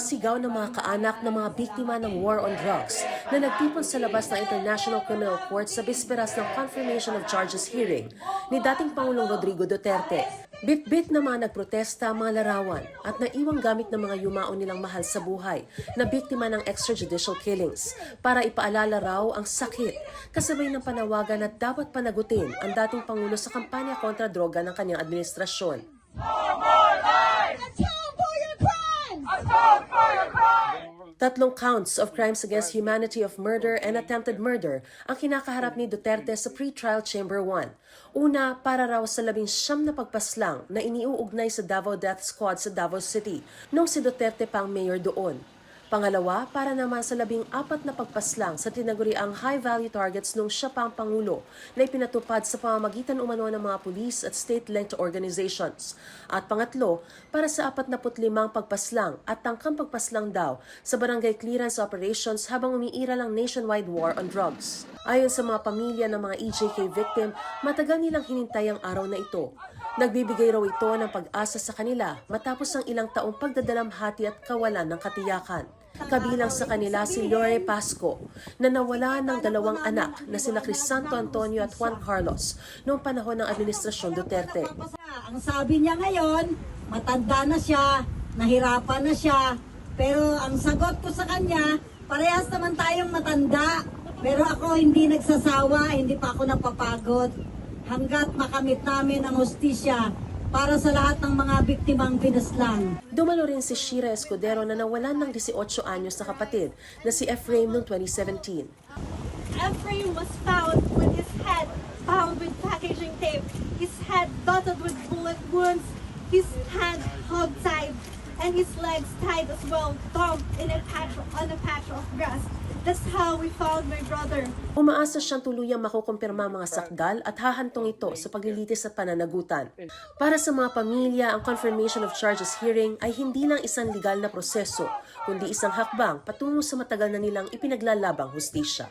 sigaw ng mga kaanak ng mga biktima ng war on drugs na nagtipon sa labas ng International Criminal Court sa bisperas ng confirmation of charges hearing ni dating Pangulong Rodrigo Duterte. Bit-bit na mga nagprotesta ang mga larawan at naiwang gamit ng mga yumao nilang mahal sa buhay na biktima ng extrajudicial killings para ipaalala raw ang sakit kasabay ng panawagan na dapat panagutin ang dating Pangulo sa kampanya kontra droga ng kanyang administrasyon. Tatlong counts of crimes against humanity of murder and attempted murder ang kinakaharap ni Duterte sa pre-trial Chamber 1. Una, para raw sa 19 na pagpaslang na iniuugnay sa Davao Death Squad sa Davao City nung si Duterte pang mayor doon. Pangalawa, para naman sa 14 na pagpaslang sa tinaguriang high-value targets nung siya pang Pangulo na ipinatupad sa pamamagitan umano ng mga pulis at state-linked organizations. At pangatlo, para sa 45 pagpaslang at tangkang pagpaslang daw sa barangay clearance operations habang umiiral ang nationwide war on drugs. Ayon sa mga pamilya ng mga EJK victim, matagal nilang hinintay ang araw na ito. Nagbibigay raw ito ng pag-asa sa kanila matapos ang ilang taong pagdadalamhati at kawalan ng katiyakan. Kabilang sa kanila si Lore Pasco na nawala ng 2 anak na sina Crisanto Antonio at Juan Carlos noong panahon ng Administrasyon Duterte. Ang sabi niya ngayon, matanda na siya, nahirapan na siya, pero ang sagot ko sa kanya, parehas naman tayong matanda. Pero ako hindi nagsasawa, hindi pa ako napapagod hanggat makamit namin ang hustisya para sa lahat ng mga biktimang pinaslang. Dumalo rin si Shira Escudero na nawalan ng 18 anyos na kapatid na si Ephraim noong 2017. Ephraim was found with his head bound with packaging tape, his head dotted with bullet wounds, his hand hog-tied, and his legs tied as well, dumped on a patch of grass. That's how we found my brother. Umaasa siyang tuluyang makukumpirma ang mga sakdal at hahantong ito sa paglilitis at pananagutan. Para sa mga pamilya, ang confirmation of charges hearing ay hindi lang isang legal na proseso, kundi isang hakbang patungo sa matagal na nilang ipinaglalabang hustisya.